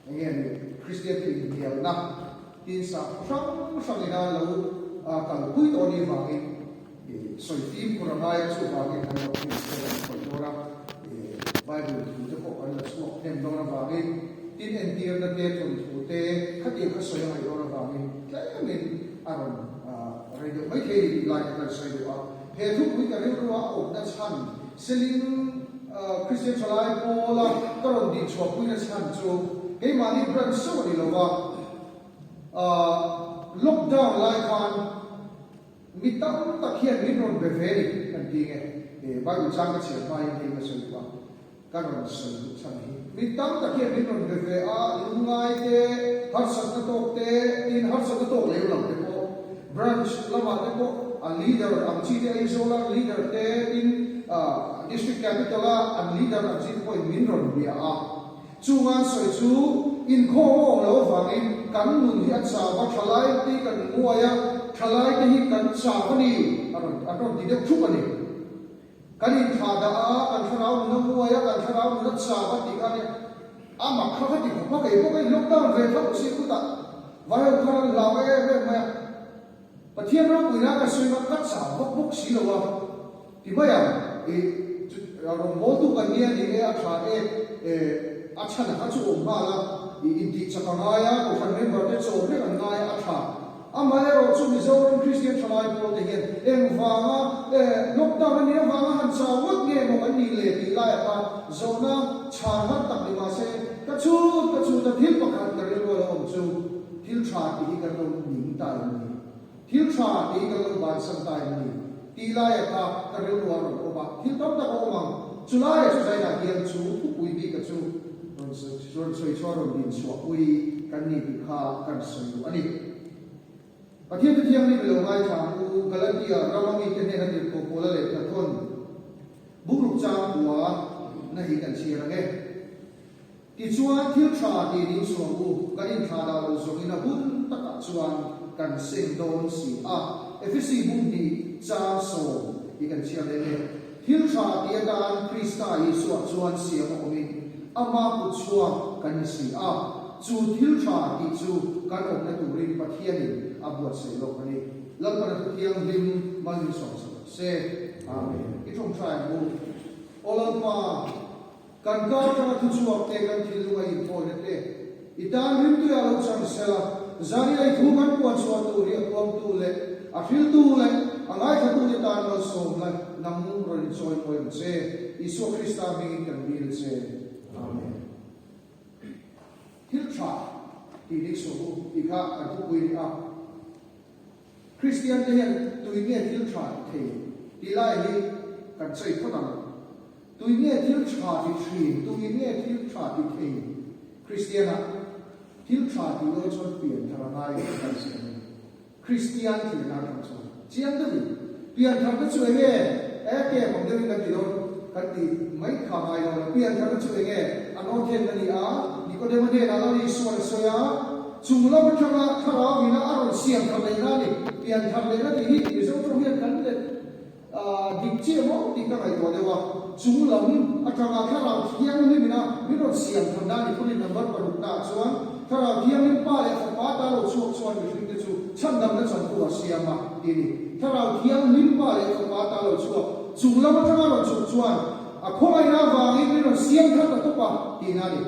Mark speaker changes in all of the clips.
Speaker 1: nghe Christian thì nhiều năm tin sa sang sang ina lâu cần quý tổ đi vào cái soi phim của Ramaya số vào cái thằng học sinh của tôi ra Bible thì cho họ là số thêm đó là vào cái tin NTR là để cho thủ tế khắc yên khắc soi hay đó là vào cái mình aron radio mấy khi lại là soi được hệ thống quý cái điều đó ổn đã sẵn selling Christian Chalai Pola karon din chua quý đã sẵn cho cái mà đi brand số đi lâu vào lockdown lại khan mi tam ta khian mi ron be veri kan ti nge ba gu chang ka chhe mai ni ma soi ba ka ron soi du chang hi mi tam ta khian mi ron be ve a lungai te har sak na tok te in har sak na tok le lo te ko branch lama te ko a leader am chi te ai zola leader te in district capital a leader am chi ko min ron bi a chungan soi chu in kho lo wangin kan nun hi cha ba thalai ti kan muaya thalai te hi kan cha pani aron ti deuh thup ani kan in tha da a kan tharau na muaya kan tharau na cha ba ti kan ama kha kha ti ko kai lockdown ve thak si ku ta vai khar la ve ma pathian ro puina ka sui ma ka cha bok si lo wa ti ma ya aron mo tu kan ni ani a tha acha na ka chu ma la inti chakangaya ko kan member te so ne kan ngai atha amai ro chu mi zo Christian Chalai Pol te hian eng wanga lockdown ni wanga han cha wat nge mo kan ni le ti lai pa zona char hat tak ni ma se ka chu ta thil pakhat ka ri lo om chu thil tha ti ka lo ning ta ni thil tha ti ka lo ban sam ta ni ti lai pa ka ri lo ro ba thil tam ta ko ma chu lai chu sai na hian chu pui bi ka chuส่วนสวยชอบเราดินสวกุยกันนี่พิฆากันสวยอันนี้ประเทศที่ยังนี่เป็นโลกาชาอูกาลติอาเรามีกันเนี่ยกันโกโกละเล็กทนบุรุษจางหัวนั่นอีกันเชียร์ไงที่ชวนที่ชาดีนิสวกูกันอินทาดาวสมินาบุญตะกัชวนกันเซนโดนสีอาFSC บุญดีจางโซอีกันเชียร์เลยที่ชาดีการคริสต์ยิสวชวนเสียมมิama ku chua kan si a chu thil tha ti chu kan ok na turin pathian in abuat se lo ani lam kan thiang lim man so se amen I thong try mu olam pa kan ka ta tu chu ok te kan thil lu ai po ne te itan rim tu ya lo chang sela zari ai thu kan ko chua tu ri kom tu le a thil tu le angai tha tu ni tan lo so la nam ro ni choi moi se isu Krista mi kan bil se Amen. Hiltra ti dik so ika an pu wi a Christian te hian tuinge hiltra the ti lai hi kan chei photam tuinge hiltra ti thri tuinge hiltra ti the Christian a hiltra ti lo chon pian thara nai kan se Christian ti na kan chon chiang da ni pian thar ka chu nge ke mong de kan ti lo kan ti mai kha mai lo pian thar ka chu nge an o then ni a ni ko de ma de na lo ni so so ya chung lo ba thanga khara wi na aron siam ka mai na ni pian thar le na ti hi ti so to hian kan le dik che mo ti ka mai to de wa chung lo a thanga khara hian ni na mi ro siam ka na ni ko ni number pa ru ta chuan khara hian ni pa le pa ta lo chu chuan mi hring te chu chan dam na chan ko siam ma ti ni khara hian ni pa le pa ta lo chu chung lo ba thanga lo chu chuan a khoi na wangi mi ro siam kha ta to pa ti na ni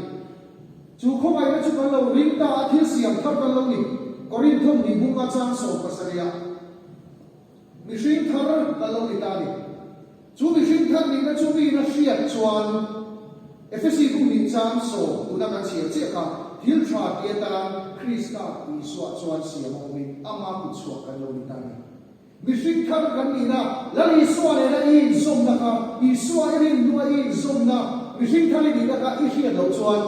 Speaker 1: chu khoi na chu kan lo ring ta thil siam kha kan lo ni korin thom ni bu ka chang so pasaria mi hring thar kan lo ni ta ni chu mi hring thar ni na chu mi na hriat chuan FSC bu ni chang so tu na kan chia che ka thil tha ti ta Krista I so chuan siam o mi ama ku chu kan lo ni ta ni mi hring thar kan ni na la ni so le na I som na ka I so I nu I som na mi hring thar ni na ka I hriat lo chuan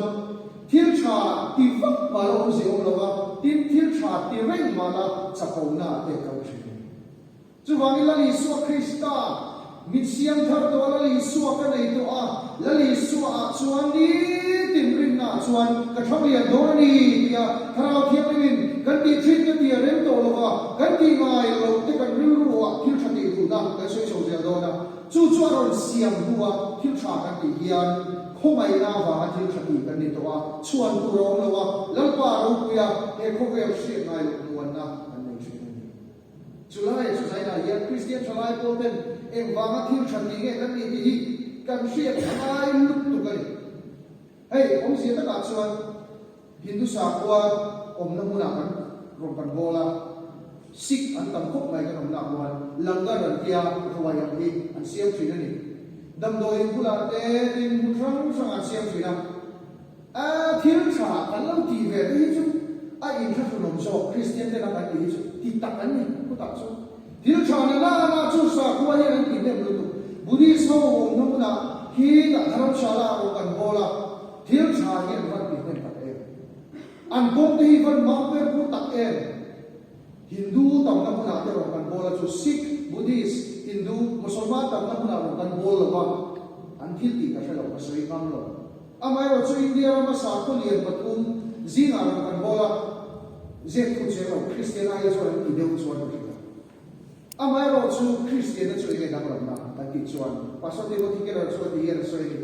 Speaker 1: thil tha ti vak ma lo se o lo wa tin thil tha ti reng ma la chapau na te ka thri chu wang la ni so Krista min siam thar to la li so ka nei to a la li so a chuan ni tin rin na chuan ka thau ya do ni ya tharau thiam min kan ti thrit ka ti rem to lo wa kan ti mai lo te kan ru ru wa thil tha ti tu na ka soi so ja do na chu chu ron siam huwa thil tha kan ti hian không ai nào và thiên khati cái này đó chuan tu rong lo lal pa ro kuya e ko ve shi ngai lo nuan na an nei shi ni July chu sai na ya Christian July poten em wa thiên khati nge kan ni hi kan shi ai lu tu kai hey om si ta ka chuan Hindu sa kwa om na muna kan rom kan bola sik an tam khop mai kan om na wan langa ran kia khawai ang hi an siam thina ni dam do in pula te tin thang sang an siam thina a thil tha kan lam ti ve hi chu a in tha nom so Christian te na kan hi chu ti tak an ni ku tak so thil tha na chu sa kwa hi an ti ne lu tu Buddhist ho om na muna hi da dharam shala ro kan bola thil tha hi an wan ti ne tak e an bom te hi van mang pe ku tak e Hindu tam na muna te ro kan bola chu Sikh Buddhist Hindu Muslim tam na muna ro kan bola ba an thil ti ka shalo ka soi kam lo amai ro chu India ma sa ko lian patum zinga ro kan bola je ku che ro Christian ai so an ti deu chuan ro amai ro chu Christian chu nge dang ro na ta ti chuan pasal te ko ti ke ro chu ti yer so ni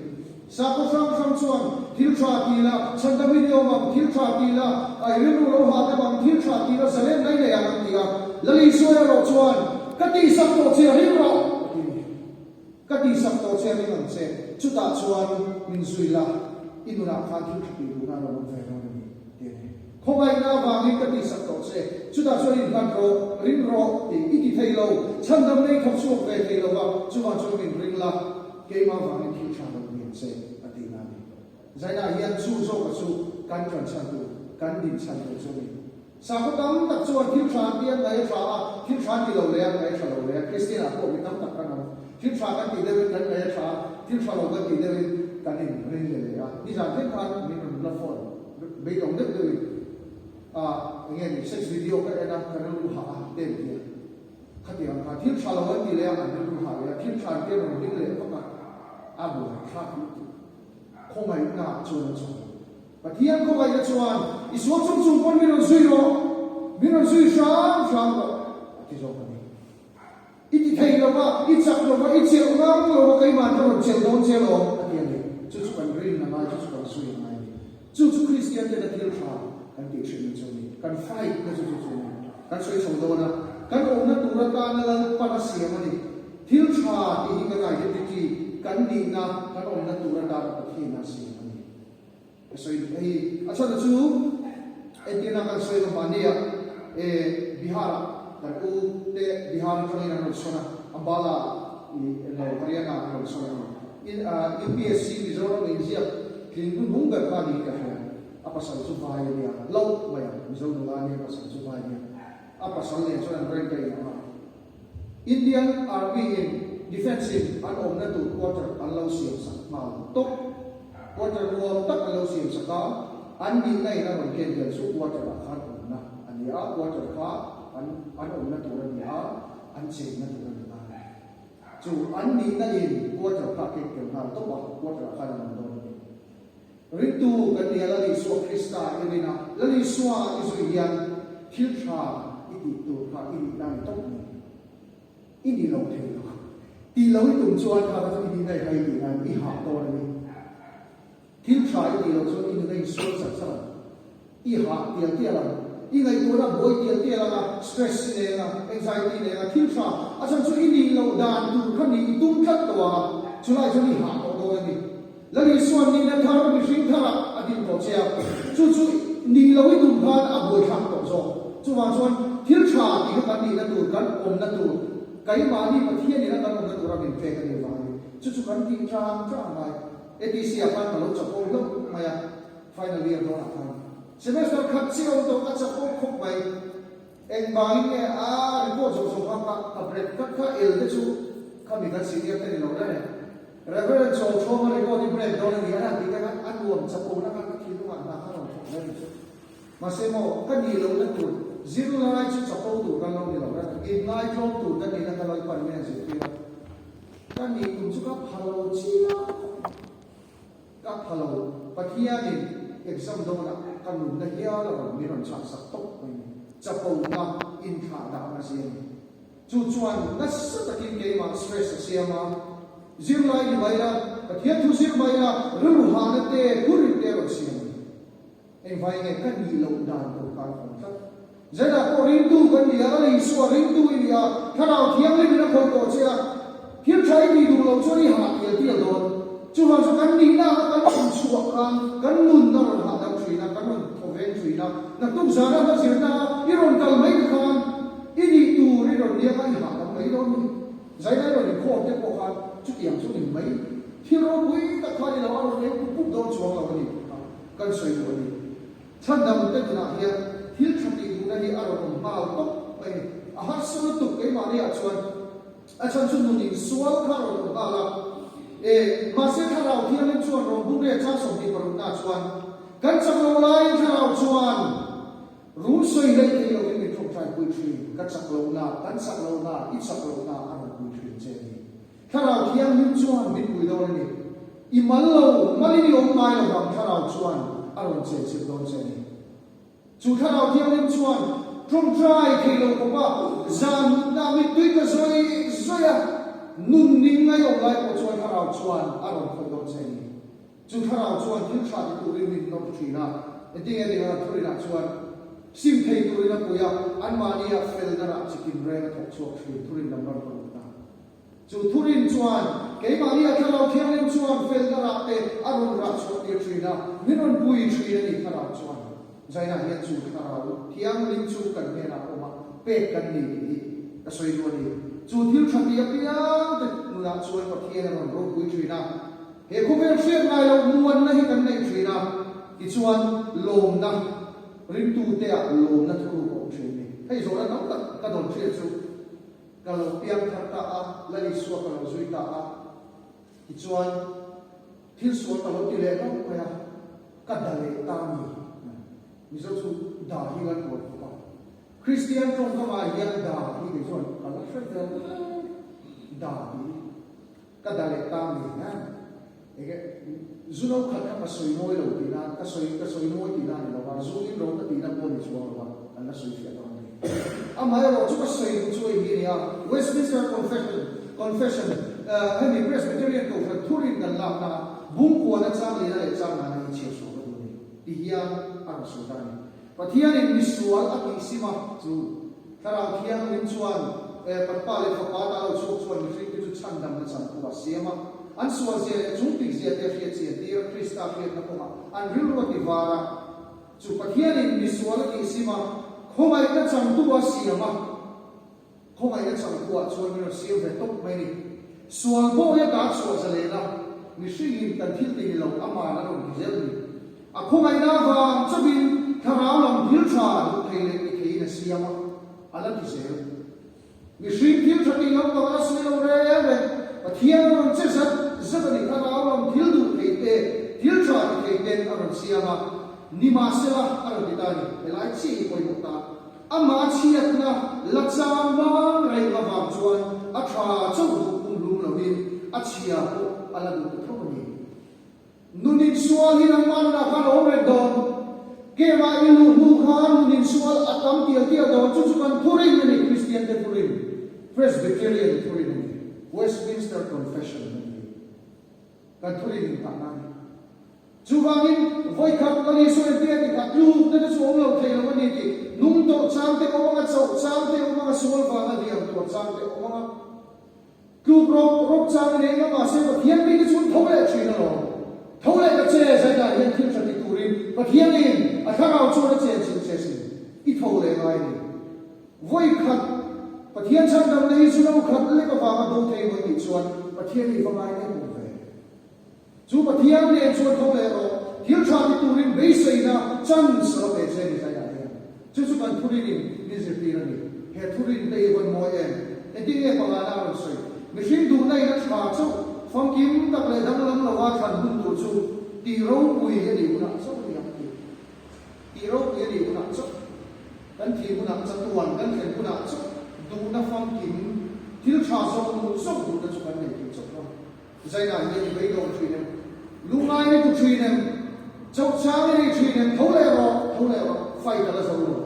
Speaker 1: sa ko sam chuan thil tha ti la chanda video ma thil tha ti la ai ru ro ha ta bang thil tha ti la salen nai le ya ti ga lali so ya ro chuan ka ti sam to che ri ro ka ti sam to che ri ngang che chu ta chuan min zui la inuna kha thil ti lu na ro ve ro ni te khong ai na wa ni ka ti sam to che chu ta chuan in kan ro rin ro ti ti thei lo chanda nei khop chu ve thei lo ba chu ma chu min ring la ke ma wa ni thil tha lo ni se ati na ni zai na hian chu so ka chu kan tran chan tu kan din chan tu chu ni sa ko tam tak chuan thil tha ti an ngai tha a thil tha ti lo le an ngai tha lo le Christian a ko mi tam tak kan thil tha kan ti de kan ngai tha thil tha lo kan ti de kan ni rin le le a ni jan thil kan mi no la phone be dong de de a nge ni sex video ka ena kan lu ha de ti khati ang kha thil tha lo kan ti le an lu ha le thil tha ti ro ding le ko ka a bu tha không ai na chuan chuan và thiên không ai chuan i số chung chung con mình nó suy sáng rồi thì rồi ít thì thấy đâu mà ít chắc đâu mà ít chiều ngang đâu mà cái màn nó chiều đâu thì này chú chú cần green là mai chú cần suy là mai chú Christian thì là thiên phàm cần tiếp chuyện cho mình cần fight cái chú cần suy sống đâu na cần ôm nó tụ ra ta nó para siam này thiên phàm thì cái này thì cần đi na cần ôm nó tụ ra ta thì na siam so ei acha chu etina kan so no mania Bihar kan u te Bihar thani na sona ambala no Haryana no sona in UPSC Mizoram India kin bung ga ka ni ka ha apa sal chu vai dia lo ma ya Mizoram la ni apa sal chu vai dia apa sal le so na ren kai ma Indian Army in defensive an omna tu quarter an lo siam sa ma tok quarter wall tak lo siam saka an ni nai na ron ken gan su quarter la khan na an ya quarter kha an om na tu ran ya an che na tu ran na chu an ni na in quarter kha ke ke na to ba quarter kha na do ritu kan ya la li so Krista irina la li swa isu yan thil tha iti tu kha iti na to ni ini lo the lo ti lo i tum chuan kha ba iti nai hai ni na i ha to ni thil tha i lo so in nei so sa sa i ha ti ti la i ngai to na boi ti la stress ne na anxiety ne na thil tha a chan chu i ni lo dan tu khan ni tum khat to wa chu lai chu ni ha to do ni la ni suan ni na tha mi sing tha a din to che chu ni lo i tum khan a boi kham to so chu wa chuan thil tha ti ka ni na tu kan om na tu kai ma ni pathian ni na kan om na tu ra min fe ka ni wa chu kan ti trang mai ATC apan kalau cakap itu maya final year doa akan semester kecil untuk cakap kok baik bangnya report jauh apa upgrade kakak itu kami kan senior tadi loh kan reference jauh mana report di break doa ni ada kita kan aduan cakap nak kan kita mana kan orang itu masih mau kan di loh itu zero line itu cakap tu kan loh di loh kan in line tu kan ini kan kalau iparnya sih kan itu juga kalau cia các phalo pathia ni exam do na kanun na hiya la mi ron cha sak tok mai chapo ma in kha da ma siam chu chuan na sa takin ke ma stress siam ma zir lai ni mai la ประเทศทุสิมาอย่ารู้หาเตะกุริเตะรถเสียงไอ้ไฟเงี้ยกันมีลมดานตรงกลางของท่านจะได้ก็ริมตู้กันเดียวอะไรส่วนริมตู้อีเดียถ้าเราเที่ยงเล่นนักคนโตเชียเที่ยงใช้ดีดูเราช่วยหาเดียวที่เราโดนจู่เราจะกันดีนะกันชุ่มชั่วกันนุ่นนะเราหาดังชีนะกันนุ่นโถเวนชีนะนักตุ้งสารนักเสียนะอีรอนกันไม่กันอีดีตูอีรอนเดียกันหาดังไม่โดนใจได้เราเนี่ยโคตรเด็กโคตรชุดอย่างชุดหนึ่งไม่ที่เราคุยกับใครเราเอาเนี่ยปุ๊บโดนช่วงเราเนี่ยกันสวยกว่านี้ท่านดำเป็นหน้าเฮียที่ทำดีดูนะที่อารมณ์มาตกไปอาหารสมุนตุกไอ้มาเนี่ยชวนอาจารย์ชุนนุนสวลข้าวเราบ้าละมาเสียข้าเราที่นั่นชวนเราบุเรียจ้าสมดีปรุณาชวนกันจังเราไล่ข้าเราชวนรู้สวยเลยที่เราเป็นคนไทยคุยทีกันสักเราหน้ากันสักเราหน้าอีสักเราหน้าอารมณ์คุยทีเจนี่ข้าเราที่นั่นชวนมิตรคุยเราเนี่ยอีมันเราไม่ได้ยอมตายเราบังข้าเราชวนอารมณ์เสียสิบโดนเจนี่จู่ข้าเราที่นั่นชวนตรงใจที่เราบอกว่าจำนามิตุยก็สวยนุ่นนิ่งไม่ยอมไล่ก็ชวนข้าเราชวนอารมณ์คนโดนเจนี่จู่ข้าเราชวนที่ชาติตุริมินนกทีน่าเดี๋ยวเราทุเรศชวนสิ่งที่ตุรินักกุยอันมานี่เฟลดาร์จิกินเรนทอกชวกทีตุรินนัมเบอร์คนนั้นจู่ทุรินชวนเกี่ยมานี่ข้าเราเที่ยงเล่นชวนเฟลดาร์เตอารมณ์รักชวกทีน่ามินนปุยทีนี่ข้าเราชวนใจน่าเห็นจู่ข้าเราเที่ยงเล่นชวนกันเนี่ยนะออกมาเป็ดกันนี่ก็สวยด้วยนี่จู่ที่ฉันเดียบยังแต่นู่นชวนกับเที่ยงเราโรคปุยทีน่าเฮ้ยคุณเป็นเชื่อไงเราม้วนนะที่กันในทีน่าที่ชวนลมนะริมตูเตะลมนะทุกคนเชื่อนี่ให้โซนนั้นก็โดนเชื่อสุก็เราเปียกทักตาและลิสวก็เราจุยตาที่ชวนที่สวนตลอดที่เล่นก็ไปก็ด่าเลยตามีสุดด่าที่กันหมดคริสเตียนตรงเข้ามาเยี่ยมด่าที่ที่ชวนก็รักษาด่าที่ก็ด่าเลยตามีนะเอ๊ะจุนเอาขัดกันมาสวยน้อยเราตีน่าก็สวยน้อยตีน่าเนี่ยเราว่าจุนเราก็ตีน่าคนที่ชัวร์ว่าอันนั้นสวยเสียตรงนี้อามาเราจุดก็สวยช่วยนี่เนี่ย Westminster Confession ให้มี Presbyterian ตัวคนทุรินกันลำนะบุ้งกัวนั่งจ้างเลยนะเลยจ้างนั่งเชี่ยวชาญตรงนี้ที่เฮียอ่านสุดท้ายประเทศนี้มีส่วนอันนี้สิมาจูถ้าเราเที่ยงลิ้นชวนปัดป้าเลยฝักป้าเราชวนมีสิ่งที่จุดชั้นดำนั่นสันตัวเสียมาอันส่วนเสียจุดที่เสียเดียเสียที่คริสต์เฟียนนักมาอันริลวติวาระจุดประเทศนี้มีส่วนที่สิมาคงไม่ได้จังตัวเสียมาคงไม่ได้จังตัวชวนมีเสียแต่ตกไม่ได้ส่วนพวกนี้การส่วนเสลนะมีสิ่งกันที่ตีเราอามาแล้วเราเจ็บนี่อะคงไม่ได้ว่าจะบินถ้าเราลองพิจารณาดูที่เล็กที่นี่เสียมาอะไรที่เสียมีสิ่งที่จะตีเราก็ว่าเสียเราเรื่อยๆประเทศเราเจ็บจะนี่ถ้าเราลองพิจารณาดูที่เล็กพิจารณาที่เล็กอะไรเสียมานิมาเสียอะไรที่ได้เวลาที่คุยหมดตาอามาเชียร์นะลักษณะมันเรื่องบางส่วนอัตราเจ้าดูลุงเราบินอัจฉริยะอะไรดูทุกนี้นุนิสวาลีนังมันนะข้าเราไม่โดนเกี่ยวกับอินุนุข้านุนิสวาลอัตตัมเที่ยวโดนจุดกันทุเรศนี่คริสเตียนเดทุเรศ Presbyterian ทุเรศนี่ Westminster Confession นี่กันทุเรศนี่ต่างนั้นจูบางินไว้ขับกันนี่ส่วนเดียวที่ขับลูกนั่นจะส่งเราเที่ยววันนี้ที่นุ่งโตจามเตะออกมาเจ้าจามเตะออกมาส่วนฟ้าเดียวตัวจามเตะออกมาคือรบจามเนี่ยก็มาเสียกับเทียนนี่ก็ส่วนเท่าไหร่ชีนเราเท่าไหร่ก็เจ๊ใช่ไหมเห็นที่ฉันติดตุรินกับเทียนนี่ถ้าเราชวนเจ๊จริงเจ๊สิอีเท่าไหร่ไงนี่ไว้ขับกับเทียนฉันดำเลยส่วนเราขับเล็กกว่ามาดูเทวันนี้ส่วนกับเทียนนี่ฟังไงเนี่ยผมเลยจู่กับเทียนนี่ส่วนเท่าไหร่เราเทียนชาติตุรินไม่ใช่นะจันทร์สระเบเจนี่ใช่ไหมจุดกันทุเรศนี่สิปีนี้เหตุทุเรศได้วันมวยไอ้ที่เนี่ยพลังงานสวยไม่ใช่ดูในนักข่าวจุดฟังกิมตักเลยดังนั้นเราว่าขันบุญตัวจุดตีร้องคุยกันดีกว่าจุดเนี่ยตีร้องคุยกันดีกว่าจุดกันทีกุนักจัตุวันกันเห็นกุนักจุดดูนักฟังกิมที่ชาส่งส่งดูนักจุดกันเนี่ยจุดว่าใจหนาเนี่ยไม่โดนทีนึงลุงนายนี่ก็ทีนึงเจ้าชายนี่ทีนึงเท่าไรวะไฟแต่ละสมุน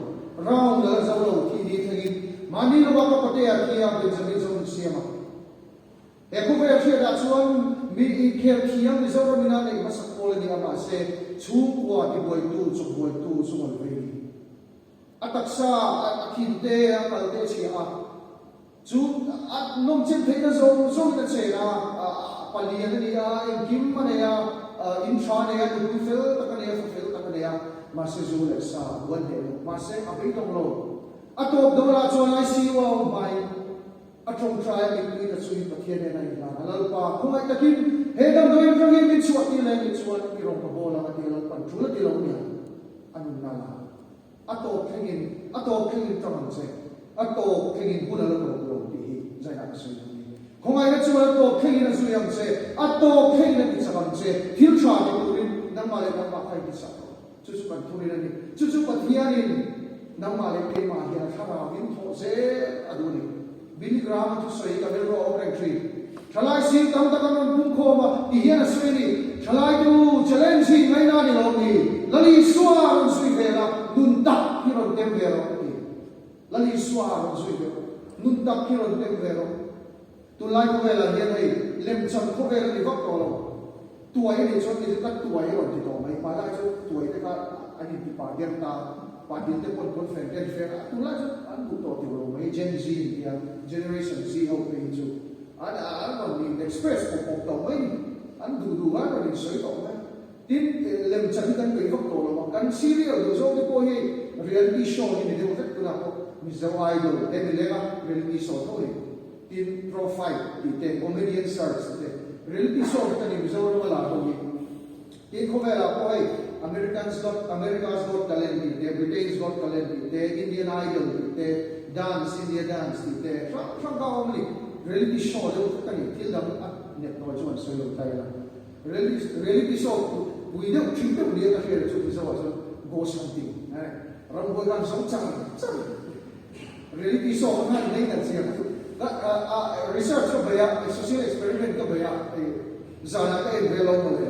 Speaker 1: เราแต่ละสมุนที่ดีทั้งนี้มันนี่เราก็ปฏิญาณที่อาเป็นจะมีส่วนเสียมาแต่ผู้เป็นเชื่อดัชวน mi khel khiam ni zora mina nei masak pol ni ama se chu wa ti boi tu chu ngol ve ataksa akhinte apalte chi a chu nom chen theina zo na chena palian ni a kim mane a in sha ne a tu fel takane fel takane a mase zu le sa wan de mase abai tong lo atop dora chona si wa mai atong try ni ta chui pathian ne nai na lal pa khumai takin he dam doi tong ni chuat ni le ni chuat ni rong ka bola ka ti lal pan thula ti lo ni anu na la atop thengin tong se atop thengin buna lo lo ti zai na ka sui ni khumai na chuat atop thengin na sui am se atop thengin na ti sakam se thil tha ni turin nang ma le nang ma khai ti sa chu chu pan thuri ni chu pathian ni nang ma le pe ma ya thara win tho se aduni Billy Graham to say that there are open tree. Shall I see come to Koma, the Yana Sweeney? Shall I do challenging my nanny only? Lali Suar and Sweetera, Nunda Hero Denvero. Lali Suar and Sweetera, Nunda Hero Denvero. To like well and yet, Lemson Cover and Vocolo. To I need to cut to I want it on my palazo, to I need to party. Party the put fair, to like and to talk to Gen Z, Generation Z, how pay to. And I don't need express for the way and do I don't say of that. Did Lemson can be Vocolo, and serial was all the boy reality show in the effect to Mr. Idol, Emilena, reality show. In profile, the comedian stars, the reality show that is over a lot of it. In Comela, boy. America's got talent, the Britain's got talent, the Indian Idol, the dance, India dance, the from only reality show, till them net no so reality show, we don't treat them the other here to ghost hunting. Rambo gun some reality show, not later. Research of a social experiment of a Zanaka and Velo.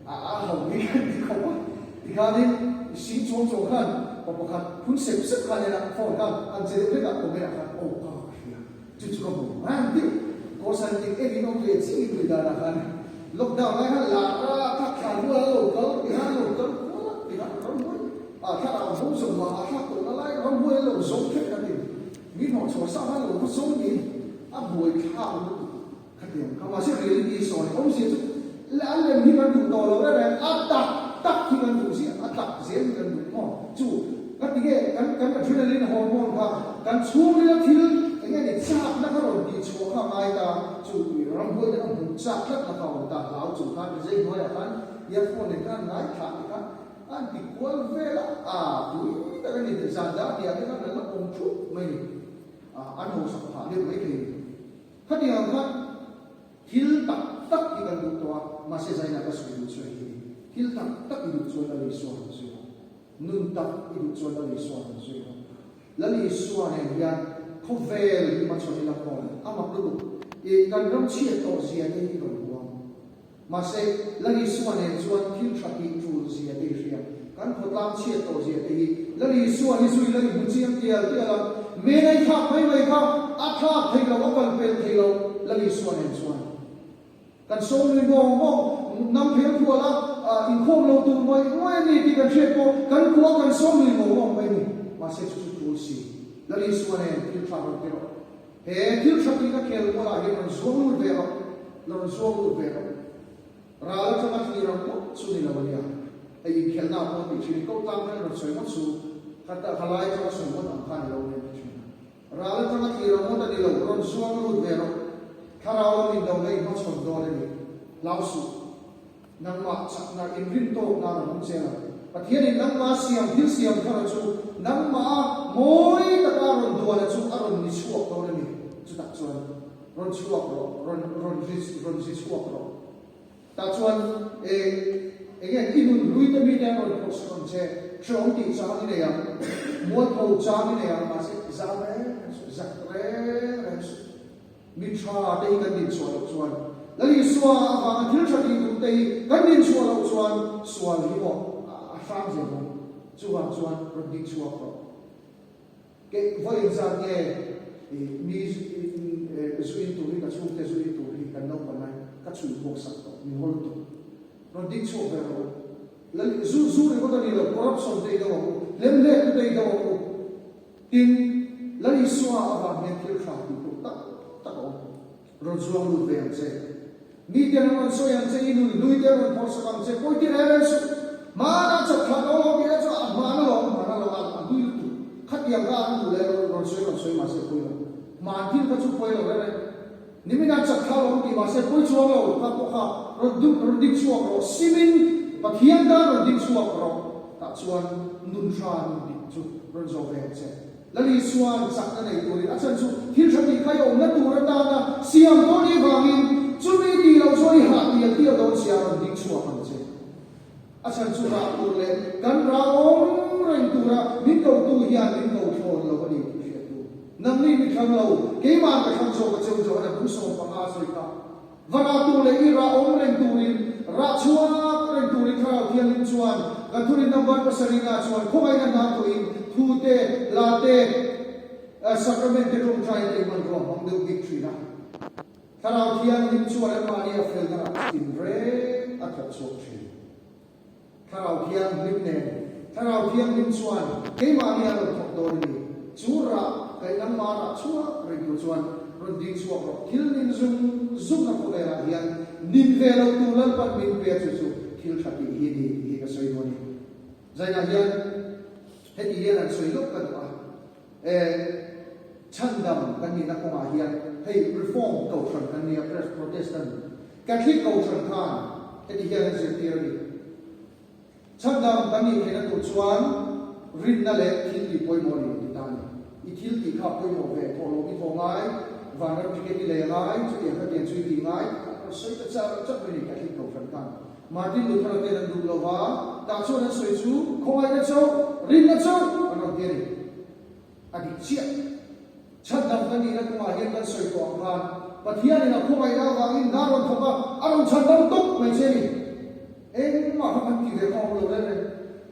Speaker 1: How we can become Ikani, she told to her, or who said, for God, and said, Pick up the bear, oh, God, to come. And did, goes and think any no place, see with that. Look down, I had la, cut local, behind local, behind runway. I cut out most of my hat on the light, runway, low, so kept at him. We know so someone was so in a boy cow. Come on, really is on home. Lẽ mình kan đủ to rồi đấy, tắc thì kan đủ gì, tắc dễ thì kan đủ mà, chú, cái gì kan adrenaline hormone kan xuống lên thì cái này chát nó có rồi đi xuống hàng ngày ta, chú, ram bôi nó cũng chát lắm là không ta, lão chú kan dễ nói là kan, earphone này kan ngay thả kan, anh đi quay về là, tụi cái này để dàn đá thì cái này là công chút mình, anh hồ sập thả được mấy cái, cái điều khác, hill tắc thì kan đủ to. Masih saya nak kasih hidup saya ini. Hiltam tak hidup saya dari suara saya. Nun tak hidup saya dari suara saya. Lalu suara yang kovel macam ni lah pun. Amat dulu. Kan ram cia to zia ni kan buang. Masih lalu suara yang suara hiltam itu zia ni dia. Kan potlam cia to zia ni. Lalu suara ni suara lalu bunciam dia lah. Menai kah, menai kah. Akak thaylo, apal pel thaylo. Lalu suara yang suara. Kan so ni mong nam phel ko la in khom lo tu moi ni ti kan che ko kan ko kan so ni mong mai ni ma se chu si la li su ne til fa ro pero he til sa ti ka kel ko la he kan so lu ve ro lo so lu ve ro ra la cha ma ti ro ko su ni la wa ya ai khel na ko ti chi ko tam na ro so mo su kata khalai cha so mo tam khan lo ne chi ra la cha ma ti ro mo ta ni lo ro so lu ve ro Karao ni daw lay mas pagdole ni lausu nang ma na invento na ng sela pathian nang ma siam hilsiam karachu nang ma moi takaron duala chu aron ni suak daw ni chu tak chuan ron suak ron suak ro ta chuan again inun lui ta mi ta ron ron che chong ti cha ni ya mo ko cha ni ya ma se za re Mitra day kan din suan. Lagi suan apa kira cakap itu day kan din suan hibo afam je mo suan roding suan pro. Ke for example mi zuin tu ni ka suan te zuin tu ni kan no panai các chuỗi buộc sạch đó mình hôn tụ nó đích số về rồi lần zu này có thể là corruption đây đâu lem lem đây đâu tin lấy xóa và nhận thiệt hại thì cũng tắc rồi zuang lu về anh mi tiền nó soi anh sẽ in lui tiền nó phô sa anh sẽ coi tiền này rồi mà nó chặt thằng nó kia cho mà nó anh lui tu khát tiền ra anh tu lấy rồi soi mà sẽ coi mà tin cái chú coi rồi đấy nếu mình chặt thằng nó thì mà sẽ coi chuông rồi các bác rồi đích chuông rồi simin và hiện đã rồi đích chuông rồi ta chuan nun san đích chú rồi zo về anh lali suan sakna nei turi achan chu thil thati khai om na tur ta na siam to ni wangin chumi ti lo soi ha ti ti lo siam dik chua han che achan chu ra tur le kan ra om ren tura min ko tu hian min ko thon lo ni ti tu nam ni mi thang lo ke ma ka thang so ka cheu jo na bu so pa a soi ka vara tu le i ra om ren turin ra chua ren turin kha hian lin chuan ka turin number pa saringa chuan khomai na na tu in thute late sacrament de rom trai de man rom hong de victory na tharau thiang lim chu ala mani a fel na tin re a thot so thi tharau thiang lim ne tharau thiang lim chuan ke mani a lo thok do ni chu ra kai nam ma ra chua re du chuan ron ding chu ro thil nin zum na ko la hian nin ve lo tu lan pat min pe chu thil thati hi ni ka soi do ni zaina hian hết ý là suy lúc cần quá, chân đầm cái gì nó không ai hiện, hay reform cầu chuẩn cái gì Protestant, Catholic cầu chuẩn khan, hết ý là sự tiêu đi, chân đầm cái gì thì nó tụt xuống, rin nó lệ thiên thì bôi mồi thì tan, ý thiên thì khắp bôi mồi về thổ lỗ bị thổ ngái, và nó chỉ cái lệ ngái, chỉ điểm cái tiền suy thì ngái, nó suy tất cả chấp về Catholic cầu chuẩn khan. Martin Luther tên là đủ lâu hóa, ta cho nó suy chú, không ai nó châu, rin nó châu, và nó kia đi, đi chết, chất đầm cái gì nó cũng ai hiện cái suy quảng khan, và thiên này nó không ai nào vào in nào còn không có, ông chất đầm tốt mày xem đi, em mà không ăn gì về không lâu đấy,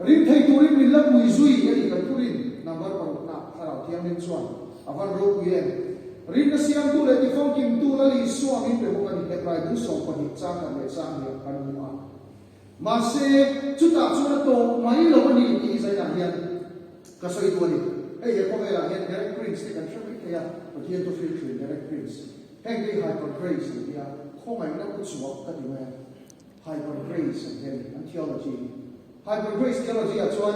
Speaker 1: rin thấy tôi rin mình lấp mùi duy cái gì cần tôi rin, nằm ở trong nạp, sao nào thiên lên xuân, văn rô quý em, rin nó xem tu lại thì phong kim tu là lý xua mình phải một cái gì cái đúng sống còn hiện trang là để sang được cái đúng không? Mà sẽ chúng ta chúng ta tổ mấy lâu anh đi giải là hiện cái soi đuôi ấy hiện có vẻ là hiện direct prince thì cần phải biết là một hiện tôi filter direct prince hay cái hyper grace thì là không phải nó cũng xuống cái gì mà hyper grace hiện anh theology hyper grace theology à chuan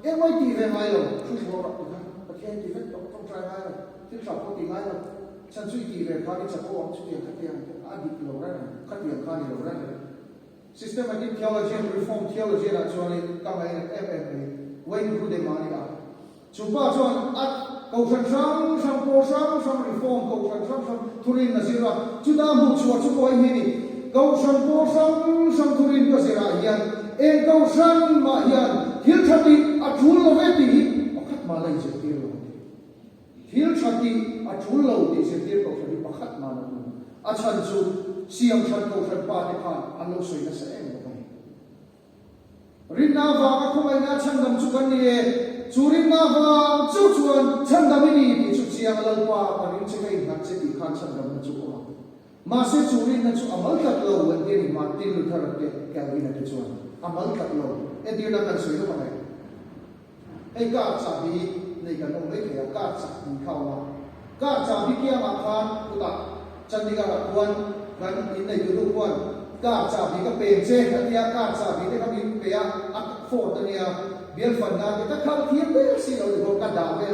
Speaker 1: em mấy tỷ về mai rồi không có được cái cái hiện thì vẫn trong trái mai rồi thì sao có tỷ mai rồi chân suy tỷ về khai chắc có ông suy tiền khách tiền anh đi lâu ra khách tiền khai lâu ra systematic theology and reform theology là cho nên các ngài MMA Wayne Grudemani là chúng ta cho at cầu sản sang reform cầu sản sang thurin là gì rồi chúng ta một chuột chúng tôi hi cầu sản thurin có gì là hiền cầu sản mà hiền thiếu thật đi chul lâu vậy thì khát mà lấy gì tiêu thiếu thật đi chul lâu thì sẽ tiêu cầu sản đi khát mà lấy chân chu siam chân cầu sản ba thì khan anh lâu suy nó sẽ em được này rin na và không ai na chân đầm chu cái này chu rin na và chu chuan chân đầm này thì chu siam lâu qua và rin sẽ cái ngắt sẽ bị khan chân đầm chu qua mà sẽ chu rin na chu amal kat lâu vấn đề mà tin được thật là cái cái này chuan amal kat lâu em điều là cần suy nó này hay cả sa bi này cái ông lấy cái cả sa bi khao mà cả sa bi kia mà khan tu ta chân đi cả quan gần in này từ quan cả sa bi cái bền chế cái kia cả sa bi cái bị bè ắt phổ cái này biên phần nào cái khao thiên đấy xin lỗi được cả đảo về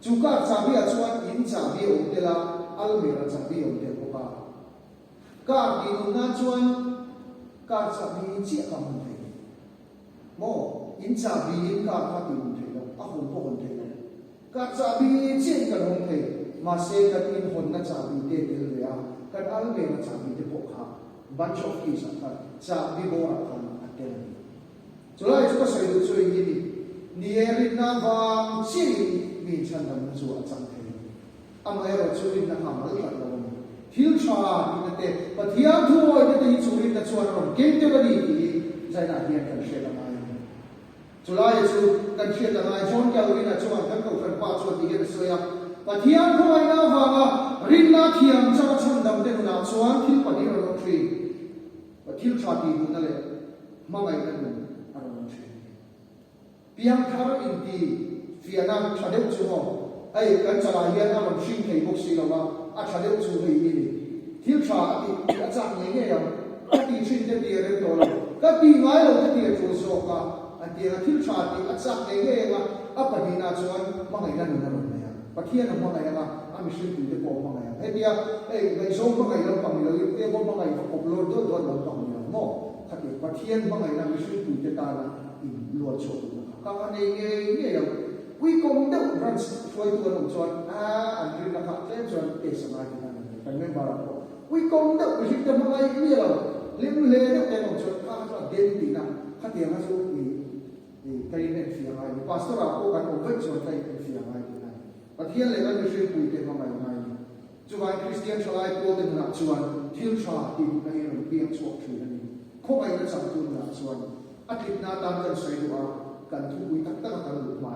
Speaker 1: chú cả sa bi ở chuan in sa bi ông thế là almira sa bi ông thế có ba cả in na chuan cả sa bi chia cầm thế mò in sa bi in cả phát in thế đó hồn thế cả sa bi chia cái hồn thế mà sẽ cái in hồn na sa bi thế thế rồi cái almira sa bi thế bộ khác bunch of keys sa bi bo ra kan atel cho lại chúng ta sử dụng cho ý đi nierin na vang chi min chan dam chu a chang the am ai ro chu rin na ham al lat lo thil cha ni te pathiam thu oi te chu rin na chuan ron kem te bani ki zai na hian kan she la mai cho lại chu kan she la mai chon ka rin na chuan kan ko kan pa chu ti ge so ya pathian ko ai na wanga rin na thiam cha cham dam de na chuan thil pani ro thri pathil thati bu na le ma ngai na nu aron thri piang thar in ti fiana thadeu chu ho ai kan chala hian aron shin thei bok si lawa a thadeu chu hei ni ni thil tha ati a chak nge nge ya ti shin de ti re to lo ka ti ngai lo ti chu so ka ati a thil tha ti a chak nge nge ma a padina chuan ma ngai na nu na ro ne pathian ma ngai ma a mi shin ti de po ma ngai he dia ei ngai so ma ngai lo pang lo te bo ma ngai ko lo do do lo pang lo mo khati pathian ma ngai na mi shin ti de ta na in lo cho ka nei nge nge ya quy công đâu rằng phơi tuần đồng chọn anh riêng là khác thế chọn để xem ai thì làm phải nên bảo là quy công đâu vì chúng ta mang ai cũng nhiều liên lệ đâu để đồng chọn khác là đến tí nào khác tiền là số thì cái này phía ai pastor là cố gắng ổn định chọn cái phía ai thì này và thiên lệ là người xuyên quy tiền mang ai chú bài Christian cho ai cố định là chọn thiên trả thì cái này là biếng chuộc thì này không ai là chẳng tuân là chọn ắt ít na tam cần xây được cần thu quy tắc tất cả được mà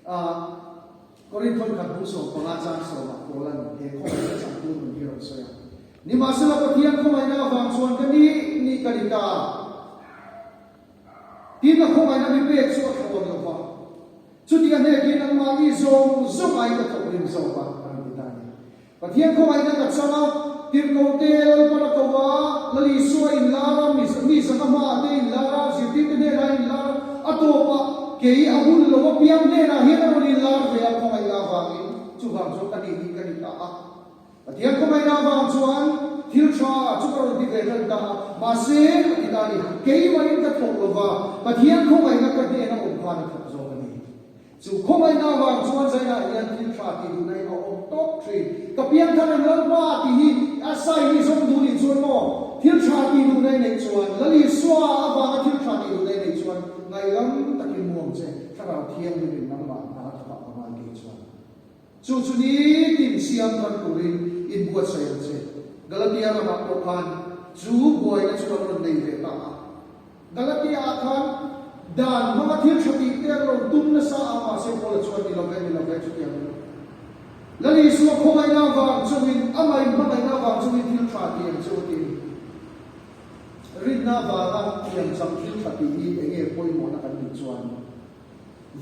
Speaker 1: Korinthon kan puso pangajan so makolan e ko ay sa tulong ni Rosa ni masala patian ko ay na bang suan kani ni kalita tin na ko ay na bibek so ko no pa chu ti ane kin ang magi zo ay ka to rin so pa ang bitani patian ko ay na katsama tin ko tel para ko wa lali so in lara mi sa kama ate in lara siti ne ra in lara atopa kei ahun lo piam ne na hian ro ni lar ve a ko mai la wangin chu bang so kani ni kani ta a atian ko mai na wang chuan thil tha chu ro di ve kan ta ma se ti ta ni kei mai ka thok lo wa pathian ko mai na ka ne na om phan thok zo kani chu ko mai na wang chuan sai na yan thil tha ti du nai o om top tree ka pian than lo ma ti hi a sai ni som du ni chuan mo thil tha ti du nai nei chuan lali swa a wa thil tha ti du nai nei chuan ngai lam takin muang che thara thiam ni nam ma na thapa ma ke chuan chu ni tin siam kan turin in buat sai che galatia ma ko khan chu boy na chu ron nei ve ta galatia khan dan ma thil thati te ro tum na sa ma se pol chuan ni lo ve chu tiam lali su ko mai na wa chu in amai ma mai na wa chu in thil tha ti chu ti rin na va ga tiam sam thil thati ni enge poi mo na kan ni chuan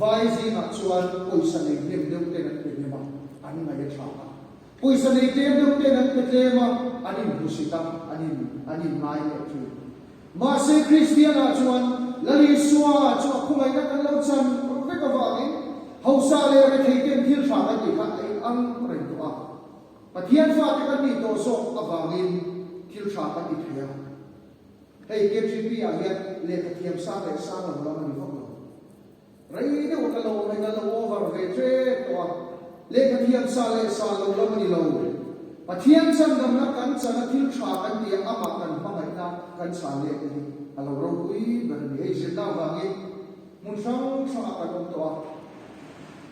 Speaker 1: vai zi na chuan poisa nei nem deu te na te ma ani ngai tha poisa nei te deu te na te ma ani busita ani mai ne chu ma se Christian a chuan lali suwa chu khumai na kan lo chan ve ka va ni hausa le re thei tem thil tha ka ti kha ai ang re to a pathian fa te kan ni to so awangin thil tha ka ti thia hei KGP a hian le ka thiam sa le sa lo lo ni vok lo rei de wa ka lo mai na lo over ve tre to le ka thiam sa le sa lo lo ni lo pathian chan gam na kan chan a thil tha kan ti ama kan ma mai na kan sa le ni alo ro kui ber ni hei zin na wa ngi mun sang sa ka dom to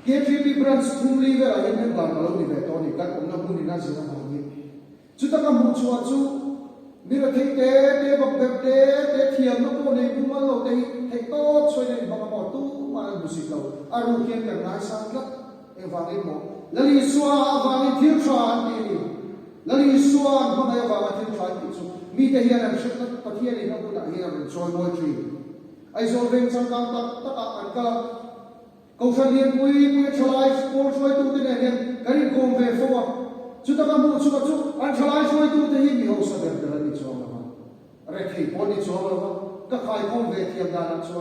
Speaker 1: KGP branch thum li ve a hian ba lo ni ve to ni kan om na mun ni na zin na ma ngi chu ta ka mu chua chu mira thei te bak bek te thiam no ko nei bu ma lo te thei to choi nei ba ma tu ma bu si lo aru kian ka ngai sa la e wa ngi mo lali suwa wa ngi thil tha ni lali suwa ma mai wa ma thil tha ti chu mi te hian an shit ta pathian ni no ku da hian an choi moi tri ai zo veng sang kang ta an ka ko san lien pui chalai sport choi tu te ne hian kari kom ve fo chu ta ka mu chu an chalai choi tu te hi mi ho sa ber da ni chu ma re thei po ni chu ma ka khai kom ve thiam da na chu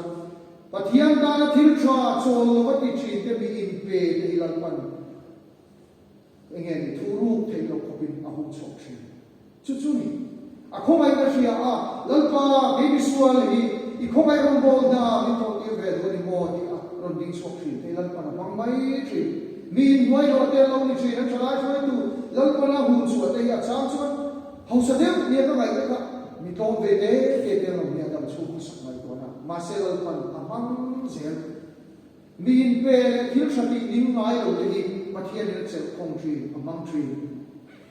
Speaker 1: pathian da na thil tha chol lo wa ti chi te mi in pe te ilan pan engen thu ru thei lo khopin a hu chok chi chu ni a khomai ka ria a lalpa be bi sual hi I khomai ron bol da mi to ti ve do ni mo ti a ron ding chok chi te lan pan bang mai chi min noi ro te lo ni chi na chalai choi tu lal pa na hu chu te ya chang chu hau sa de ni ka ngai ka mi to ve de te lo ni dam chu ku sak mai to na ma se lal pan amang zel min pe thil thati ning mai lo te ni pathian ni che khong chi amang chi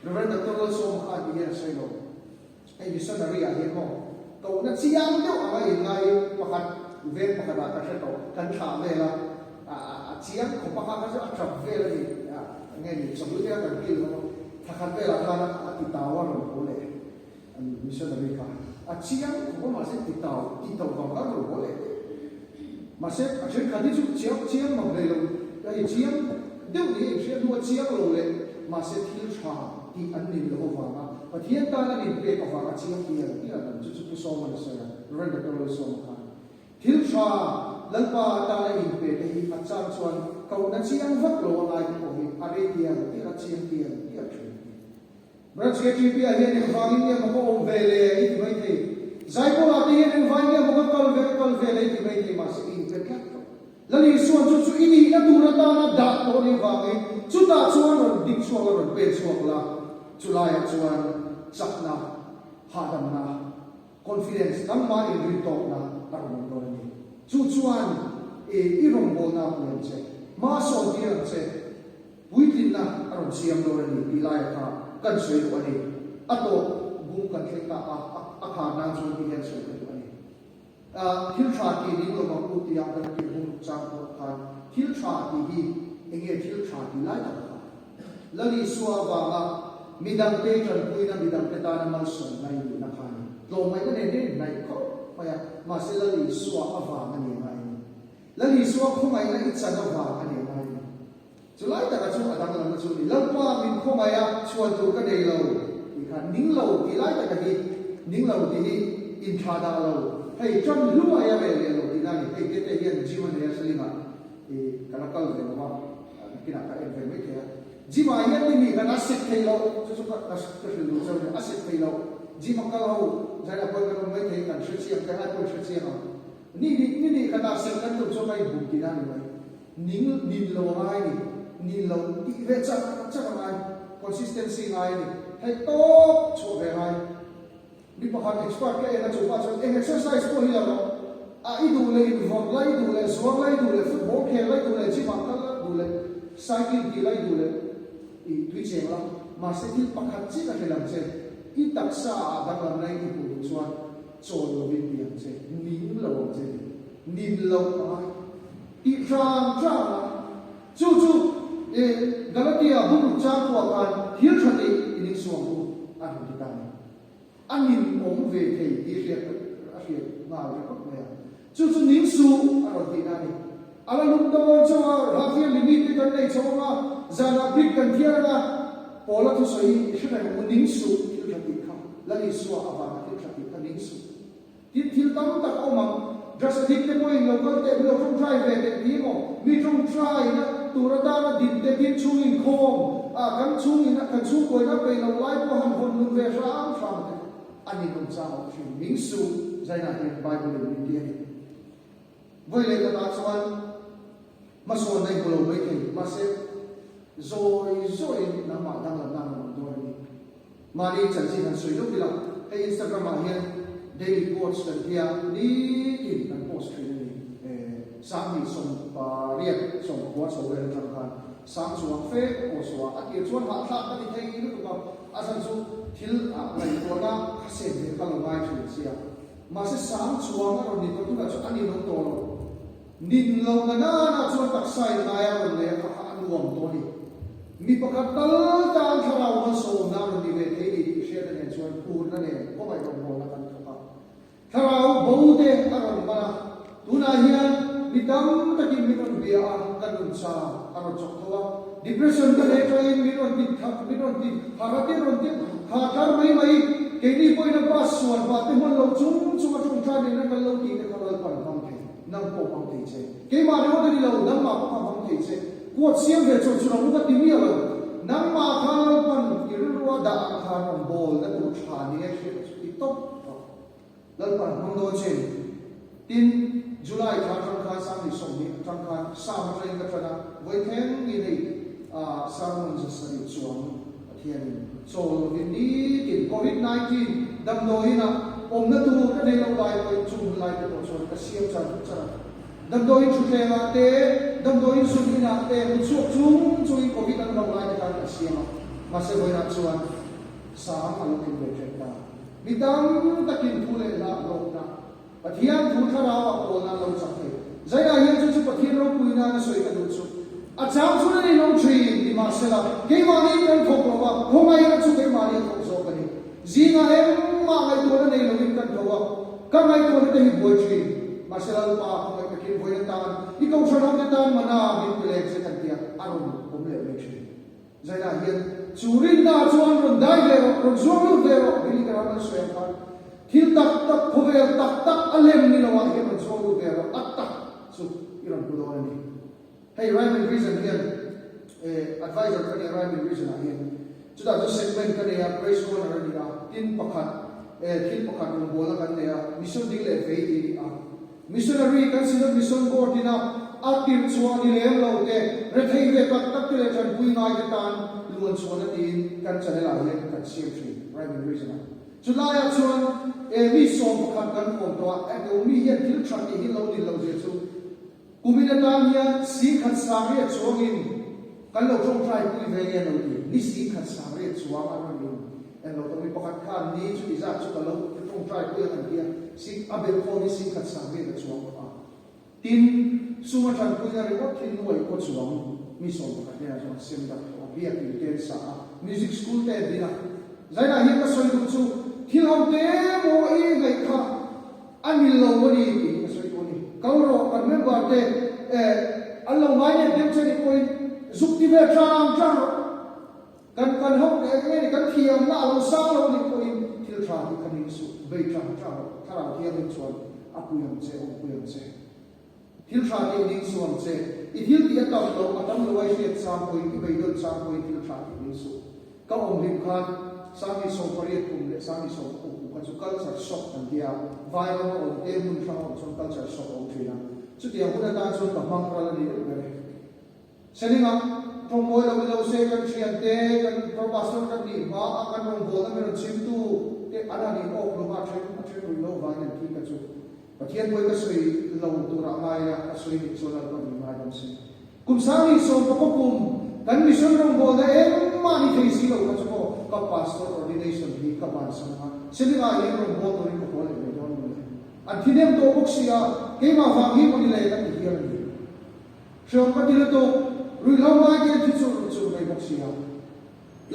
Speaker 1: reverend dr so ma ka ni ya sai lo ai missionary a he ko to na chiang de a ai ngai pakhat ve pakhat ka se to kan tha ve la a chiang ko pakhat ka sa trap ve la ni nghe thì sống lúc cái kia nó thà khăn về là thà thì tàu vào rồi bố lệ missionary cả chiang cũng mà sẽ thì tàu vào các rồi bố lệ mà sẽ trên cái chút chiang mà về luôn cái chiang đều đi sẽ đua chiang rồi lệ mà sẽ thiếu trà thì anh nhìn lâu vào và thiên ta là nhìn về vào cái chiang kia là chút số mà sẽ rồi được rồi số mà thiếu trà lần ba ta là nhìn về thì phát triển chuan cầu đã chiang vắt lộ lại của mình Arabia thì là chiang kia thì là chuyện Bữa chiều chiều bây giờ hiện vang in nhà một ông về lệ thì mấy thì giải cô là thì hiện vang in nhà một câu về lệ thì mấy thì mà sẽ in về khác lần này xuân chút ít đi đã tu ra ta đã đạt到đi vang in chút ta xuân rồi định xuân rồi về xuân là chút lại xuân chắc na hạ đầm na confidence tăng mà in đi tốt na tăng một đôi này chút xuân ít rong bol na cũng sẽ mà xuân thì là sẽ vui tin na rong xiêm đôi này đi lại cả kan soi ko ani ato bung kan theta a kha na chu ni hen soi ko ani thil tha ki ni lo ma ku ti ya kan ki bung chang ko kha thil tha ki hi enge thil tha ki lai ta kha lali suwa wa ma midang te tran pui na midang te ta na mal son nai ni na kha ni lo mai ka ne ne nai ko pa ya ma se lali suwa awa ma ni mai lali suwa khu mai na i cha na wa ma ni mai July ta ka chu adang lam chu ni lampa min kho maya chuan tu ka dei lo ti kha ning lo ti lai ta ka hi ning lo ti hi in tha da lo hei chon lu aya ve le lo ti na ni hei te te hian ji man ya slima ka na kal ve ma ki na ka en ve me ke ji ma hian ni ka na sik thei lo chu ka na sik thei lo chu a sik thei lo ji ma ka lo ja na ko ka me thei kan shi chi ka ha ko shi chi ha ni ka na sik kan tu chu mai bu ti na ni mai ning lo ai ni nhìn lâu đi về chắc là consistency ngay này hay tốt chỗ về ngay đi vào hàng expert cái là chỗ bao giờ exercise có hiểu không ít đủ lên vòng lấy đủ lên xuống lấy đủ lên football khe lấy đủ lên chỉ bằng các đủ lên cycling thì lấy đủ lên thì tùy chèn lắm mà sẽ đi bằng hạt chỉ là cái làm chèn ít đặc xa đặc làm này thì cũng chuẩn trộn vào bên biển chèn nín lâu chèn nín lâu ai ít trang chú Galatia bung cha ko kan hiel thati ini suang bu an di kan anin om ve thei ti riat a riat ma ve ko me chu ning su a ti na ni ala lum do chawa rafi limit kan nei chawa zana big kan thia na pola tu soi shna ko ning su hiel thati kha lali su a ba hiel thati ka ning su ti thil tam tak omang just dik te moi local te lo from try ve te ti mo mi from try na turata na din te din chung in khom kan chung in kan chung koi na pe lo lai ko han hon nun ve ram ram te ani nun cha ho shi ning su zai na in bible in dia ni voi le ka ta chuan ma so nei ko lo mai ke ma se zoi na ma dang la na ma do ni ma ni chan chi han sui lo ki la hey Instagram ma hian daily quotes kan dia ni in kan post ni sáng thì sông riêng sông quá sông về trong hàng sáng xuống phê ô số à tiệt chuan hạ thác cái thấy nó cũng có à sản xuất thiếu này của nó xem thì các loại mai chuyện gì mà sẽ sáng xuống nó rồi thì tôi cũng là cho anh đi nông tổ nhìn lâu là nó chuan đặc sai này rồi để các anh uổng tôi đi mi bác tal tan thao nó sầu nào rồi thì về thấy đi xe này chuan cuốn này có bài đồng hồ là cần thao bầu thế anh rồi mà tu na hiền Bidang takin minon biya kanun sa ano chokwa depression ka le kay minon di harate ron di hakar mai kini po na paswan pati mo lo chung tra ni na lo ti ka lo pan pang ke nang po pang ke che ke ma ro ni lo nang ma po pang ke che ko siam ve chu chu lo ka ti mi lo nang ma kha lo pan ki ro da kha ron bol na tu cha ni che ti top lo pan pang do che tin July tháng kha sang thì sông đi tháng kha sang trên cái phần với thêm như này sang mình sẽ sử dụng thiền so vì đi cái COVID-19 đâm đôi na ông nó tu cái này lâu lại với chung lại cái bộ cái siêu chân đâm đôi chủ đề là thế đâm đôi suy nghĩ là thế một số chung chui COVID đâm lâu lại cái siêu mà sẽ với là chuan sáng mà lúc về chuyện đó vì đâm ta kinh thu lệ là lâu na Pathian thu thara wa ko na lo sakhe zaina hian chu pathian ro puina na soi ka du chu acham chuna ni long three di ma sela ke ma ni kan thok lo wa khomai na chu ke ma ni thok so ka ni zinga em ma ngai to na nei lo ni kan tho wa ka ngai to na hi boy tree ma sela pa ko ka kin boy ta ni ko chona na ta mana ni pele se kan tia aron kom le le tree zai na hian churin na chuan ron dai le ron zuam lu le ro ni ka ran so em pa thil tak tak khovel tak tak alem ni lo wa hian ron zuam lu le ro at tak so iron ku do ni hey rhyme and reason here advisor ka ni rhyme and reason here chuta jo segment ka ni praise ko na ni ga tin pakhat thil pakhat ron bola kan ne mission ding le ve ti a missionary kan sin mission board dina active chuan ni lem lo te re thei ve tak tak te chan pui ngai te tan luan chuan tin kan chane la hian kan share tree rhyme and reason chulaya chuan mi som pakhat kan kom to a do mi hian thil than ni hi lo ni lo je chu Kuminatan niya si katsari at suwangin kalau trong try pui veya no ni si katsari at suwangan no and lo kami pakatkan ni chu isa chu kalau trong try pui ang dia si abel ko ni si katsari at suwangan pa tin sumatan pui na rin tin nuay ko suwang mi so pakatya so simda o biya tin sa music school te dina zaina hi ka soy chu hilhaw te mo i ngai kha anil lo ni kauro kan member te allo mai ne dem chani koi zukti ve tram tram kan hok ne kan thiam na lo sa lo ni koi thil tha ni kan su ve tram tram thara thiam ni chuan apuyam che opuyam che thil tha ni ding suam che I thil ti ataw lo atam lo wai se sam koi ki ve don sam koi thil tha ni su ka om lim khan sami so pariat kum le sami so ku ka chu culture shock an dia viral on emun tha on so culture shock on thina chu ti huna ta chu ka mang ra ni le selinga from moi lo se kan thian te kan pastor kan ni ma kan ron bo na men chim tu te ana ni ok lo ma thre lo va ni ki ka chu pathian moi ka sui lo tu ra mai ya ka sui ni so la ko ni ma dam se kum sami so ko kum kan mission ron bo da ma ni thei si lo ka chu ka pastor ordination hi ka ban sama selinga ye ron bo to ni ko le don an thinem to ok sia ke ma va hi mo ni le kan hi ya ni shom ka dil to rui lo mai ke thi chu chu mai ok sia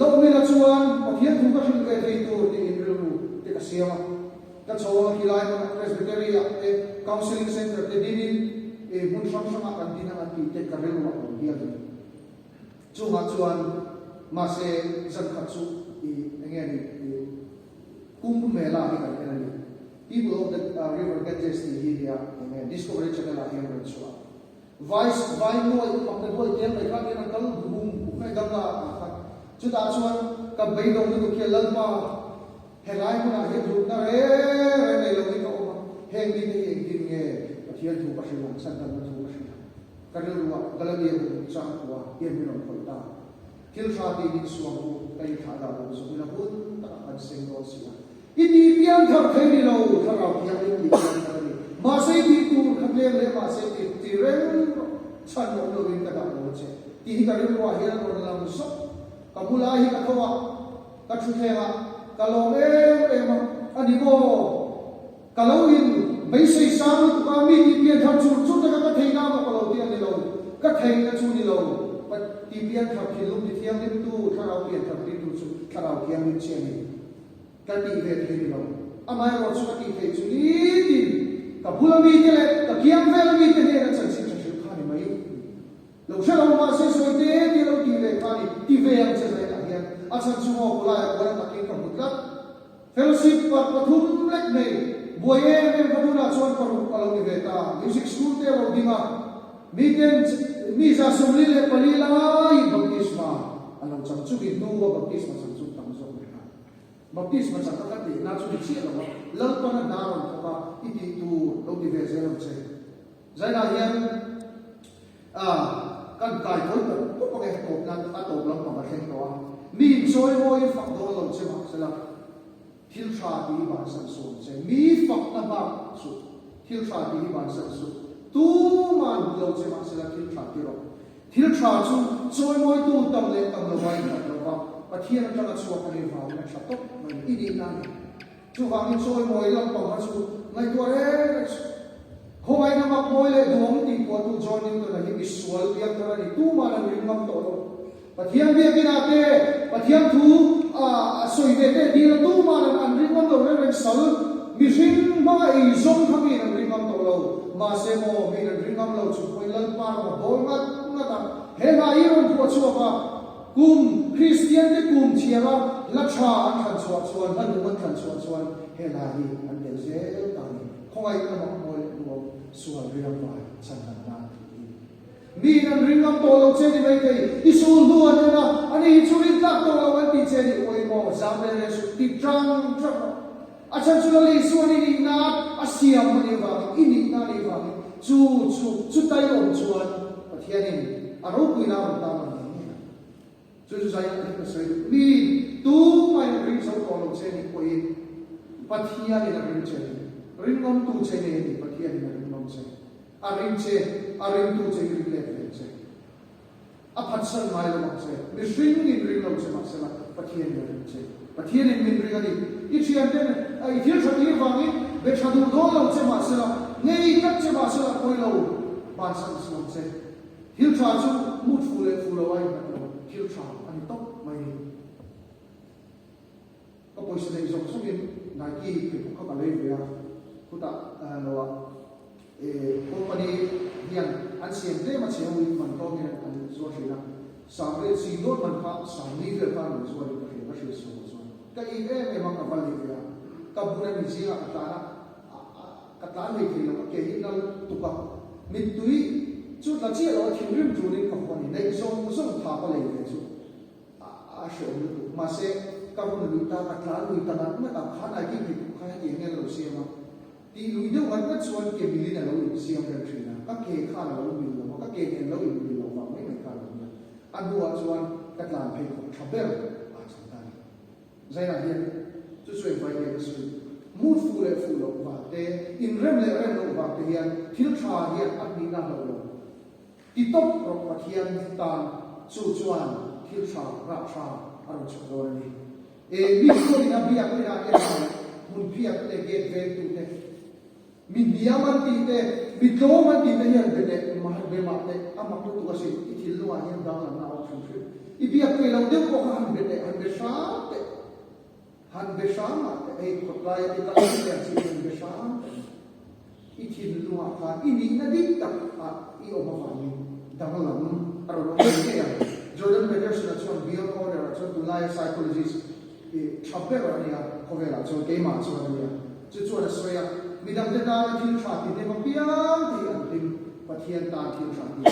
Speaker 1: lo mi la chuan pathian thu ka hin ke thei to ni in ru te ka sia ka chawa ki lai ma presbytery te counseling center te dinin mun sam sama kan din ang ti te ka relu ko hi ya chu ma chuan ma se zan kha chu nge ni kumbh mela hi kan ni people of the river Ganges ni India discovery channel a hian ran chua vice vai no pang na boy tel mai ka ni na kal bum kai ganga ka chu ta chuan ka bai no ni ke lal ma helai ma he du na re nei lo ni ko ma he ni ni din nge pathian thu ka shi lang san ta thu ka shi ka ri ruwa galami bu cha kwa ye mi ron ko ta kil sha ti ni suang bu kai tha da lo so na bu ta kan sing do sia ini pian thar khai ni lo thara pian ni ni ma sei ti tu khatle le ma sei ti ren chan lo lo rin ka da lo che ti hi ka ri wa hi ro la mu so ka bula hi ka thawa ka thu the ma ka lo le ma ani bo ka lo in bai sei sa lu ka mi ti pian thar chu chu ta ka thei na ma ka lo ti ani lo ka thei na chu ni lo pa ti pian thar thi lu ti thiam ni tu thara pian thar ti tu chu thara pian ni che ni ka ti ve thei ni lo amai ro chu ka ti thei chu ni ti ka bula mi te le ka kiam ve mi te ne na chan sin cha kha ni mai lo sha lo ma se so te ti lo ti ve kha ni ti ve am che le ka hian a chan chu mo kula ya kula ta ki ka mutla fellowship pa pathum lek nei boye me baduna chon paru palo ni ve ta music school te ro dinga meeting mi za sumli le pali lai baptisma anong cham chu ki no baptisma cham chu tam so ne baptisma cham ka ti na chu chi lo lo pa na da ron ka iti tu lo ti ve zero che zaina hian kan kai thoi to ko ke to na a to lam pa khen to mi choi moi fak do lo che ma sala thil tha bi ba san so che mi fak na ba su thil tha bi ba san su tu man lo che ma sala thil tha ti ro thil tha chu choi moi tu tam le tam lo wai na lo ba pathian ta la chu ka ni va na tha to mai i di na chu wang ni choi moi lam pa ma chu ngai to re homai na mak moi le dom ti ko tu joining to na hi visual ya ta ni tu ma na ring ngam to lo pathian be kinate pathian thu soi ve te di na tu ma na an ring ngam lo ren sal mi ring ba I zom khami na ring ngam to lo ma se mo mi na ring ngam lo chu koi lan pa ma bol nga ta he na I ron phu chu ba kum Christian te kum chiara laksha an khan chuan hanu man khan chuan he la hi an del zel ta ni khoi na ma moi lo sual riam ba chan na mi nan ringam to lo che ni mai kai isul lu an na ani churi tak to lo an ti che ni oi mo zambe le su ti trang achan chu le su ani ni na asiam ni ba ini na ni ba chu tai lo chuan pathianin aro pui na ta ma chu sai ni ka sai mi tu mai ring so to lo che ni oi pathianin na ring che ringam tu che ni pathianin na ringam che aring tu che ring le che a patsan mai lo che mi ring in ring lo che ma se la pathianin na ring che pathianin min ring ani I chian ten ai thil tha ni wangi be thadu do lo che ma se la nei kat che ma se la koi lo ban san so che hil tha chu mut fu lo ai na lo hil tha ani top mai ni ko poi se dei so min na ki ke ko ka le ve ya ku ta lo company hian an siam te ma cheu in man to nge an zo thina sam re si do man kha sam ni ve ka lo zo ri ka he ka shi so ka I me ma ka vali ya ka buna mi ji ka ta le ki lo ke hi na tu ka mi tui chu la che lo thi rim chu ni ka ko ni nei so tha pa le ve chu a sho ni ma se ka buna lu ta ka tla lu ta na ta kha na ki ki kha ki nge lo si ma ti lu de wan ka chuan ke mi na lo si am ka thina ka ke kha na lo mi lo ka ke ne lo mi lo ma mai mai ka lo ni an bu a chuan ka tlan phei ko thaber a chan ta ni zai na hian chu soi vai le su mu fu lo wa te in rem lo wa te hian thil tha hian at ni na lo ti top ro pa hian tan chu chuan thil tha ra tha aro chu do ni mi ko ni na bia ko na mun bia te ge ve tu te mi diaman ti te mi toman ti te hian be ma be ma te ama tu ka si I thil lo hian da na au chu I bia ko lo de ko han be sha te han be sha ma te ko lai ti ka ti ya chi be sha I thil lo ka I ni na di ta I o ma fa ni da ma lam aro lo ke ya Jordan Peterson na chuan beyond order chuan tu lai psychologist thape ra ni a ko ve la chuan ke ma chuan ni a chuan soya midam te ta thil tha ti te ma piang ti an tim pathian ta thil tha ti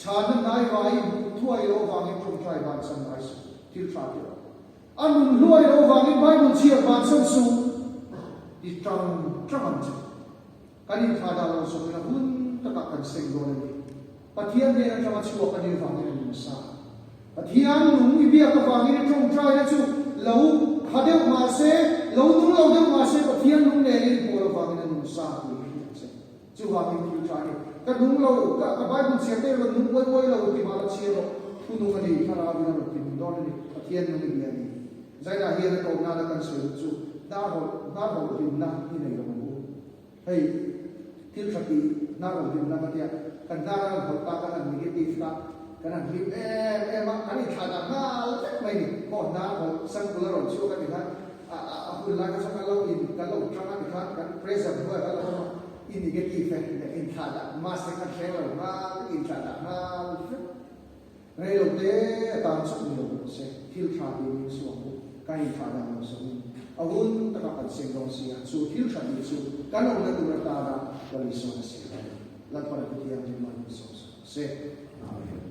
Speaker 1: chan nai vai thuai lo wang in thum trai ban san nai thil tha ti anun luai lo wang in bible chia ban san su I trang kanin tha da lo so na hun ta ka kan seng do ni pathian ne na chama chu ka ni wang in sa pathian nung I bia ka wang in thum trai na chu lo hadeu ma se lo de ma se pathian nung ne in bo lo wang in sa chu wang in thil tha ni ka nung lo ka bible chia te lo nung woi lo ti ma la chia lo tu nung ani thara bi na ti do ni pathian nung ni ni zai da hian ko na la kan su chu da ho din na ni nei lo mu hei til thati na ho din na ka tia kan da ra ho ta ka negative ta kan hi ma ani tha da na mai ni ko na ho sang ku la ro chu ka ni ha a hu la ka sa ka lo in ka lo tra na ka kan present ho ka lo in negative in tha da ma se ka se lo ma in tha da na re lo te ta chu ni lo se til tha di ni su kai tha da no so awun ta ka kan seng dong sia chu thil tha ni chu kan lo na tu ra ta da ka li so na se la pa ra ti am ni ma so se amen